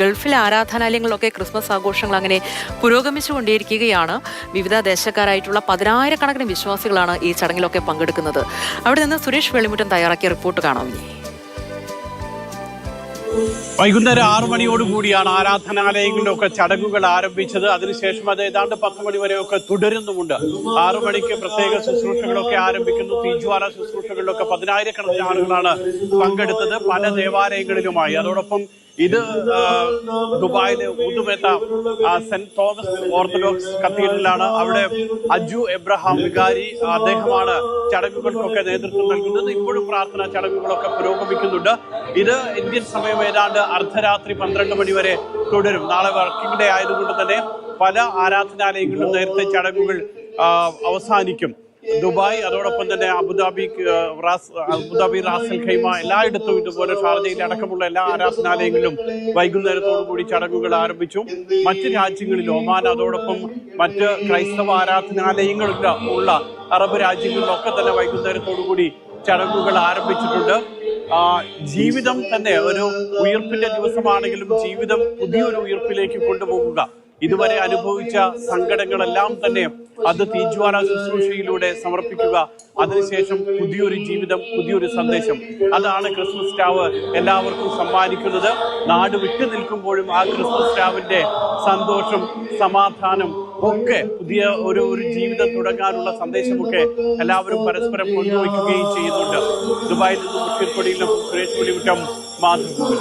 ഗൾഫിലെ ആരാധനാലയങ്ങളിലൊക്കെ ക്രിസ്മസ് ആഘോഷങ്ങൾ അങ്ങനെ പുരോഗമിച്ചുകൊണ്ടേയിരിക്കുകയാണ്. വിവിധ ദേശക്കാരായിട്ടുള്ള 10,000-കണക്കിന് വിശ്വാസികളാണ് ഈ ചടങ്ങിലൊക്കെ പങ്കെടുക്കുന്നത്. അവിടെ നിന്ന് സുരേഷ് വെള്ളിമുറ്റം തയ്യാറാക്കിയ റിപ്പോർട്ട് കാണാം. വൈകുന്നേരം 6 മണിയോടുകൂടിയാണ് ആരാധനാലയങ്ങളിലൊക്കെ ചടങ്ങുകൾ ആരംഭിച്ചത്. അതിനുശേഷം അത് ഏതാണ്ട് 10 മണി വരെയൊക്കെ തുടരുന്നുമുണ്ട്. 6 മണിക്ക് പ്രത്യേക ശുശ്രൂഷകളൊക്കെ ആരംഭിക്കുന്നു. തീജ്വാല ശുശ്രൂഷകളിലൊക്കെ 10,000-കണക്കിന് ആളുകളാണ് പങ്കെടുത്തത്, പല ദേവാലയങ്ങളിലുമായി. അതോടൊപ്പം ഇത് ദുബായിലെ ഉദുമേത്ത സെന്റ് തോമസ് ഓർത്തഡോക്സ് കത്തീഡ്രലാണ്. അവിടെ അജു എബ്രഹാം വികാരി, അദ്ദേഹമാണ് ചടങ്ങുകൾക്കൊക്കെ നേതൃത്വം നൽകുന്നത്. ഇപ്പോഴും പ്രാർത്ഥനാ ചടങ്ങുകളൊക്കെ പുരോഗമിക്കുന്നുണ്ട്. ഇത് ഇന്ത്യൻ സമയം ഏതാണ്ട് അർദ്ധരാത്രി 12 മണി വരെ തുടരും. നാളെ വർക്കിംഗ് ഡേ ആയതുകൊണ്ട് തന്നെ പല ആരാധനാലയങ്ങളിലും നേരത്തെ ചടങ്ങുകൾ അവസാനിക്കും. ദുബായ്, അതോടൊപ്പം തന്നെ അബുദാബി റാസൽ ഖൈമ, എല്ലായിടത്തും ഇതുപോലെ ഷാർജയിൽ അടക്കമുള്ള എല്ലാ ആരാധനാലയങ്ങളിലും വൈകുന്നേരത്തോടു കൂടി ചടങ്ങുകൾ ആരംഭിച്ചു. മറ്റ് രാജ്യങ്ങളിൽ ഒമാൻ, അതോടൊപ്പം മറ്റ് ക്രൈസ്തവ ആരാധനാലയങ്ങളിൽ ഉള്ള അറബ് രാജ്യങ്ങളിലൊക്കെ തന്നെ വൈകുന്നേരത്തോടു കൂടി ചടങ്ങുകൾ ആരംഭിച്ചിട്ടുണ്ട്. ജീവിതം തന്നെ ഒരു ഉയർപ്പിന്റെ ദിവസമാണെങ്കിലും ജീവിതം പുതിയൊരു ഉയർപ്പിലേക്ക് കൊണ്ടുപോകുക, ഇതുവരെ അനുഭവിച്ച സങ്കടങ്ങളെല്ലാം തന്നെ അത് തീജ്വാല ശുശ്രൂഷയിലൂടെ സമർപ്പിക്കുക, അതിനുശേഷം പുതിയൊരു ജീവിതം, പുതിയൊരു സന്ദേശം, അതാണ് ക്രിസ്മസ് സ്റ്റാവ് എല്ലാവർക്കും സമ്മാനിക്കുന്നത്. നാട് വിട്ടു നിൽക്കുമ്പോഴും ആ ക്രിസ്മസ് സ്റ്റാവിന്റെ സന്തോഷം, സമാധാനം ഒക്കെ, പുതിയ ഒരു ജീവിതം തുടങ്ങാനുള്ള സന്ദേശമൊക്കെ എല്ലാവരും പരസ്പരം പങ്കുവയ്ക്കുകയും ചെയ്യുന്നുണ്ട്. ദുബായിൽ നിന്നും മുഷീർ കൊടിയിലും സുരേഷ് വെള്ളിമുറ്റം, മാതൃഭൂമി.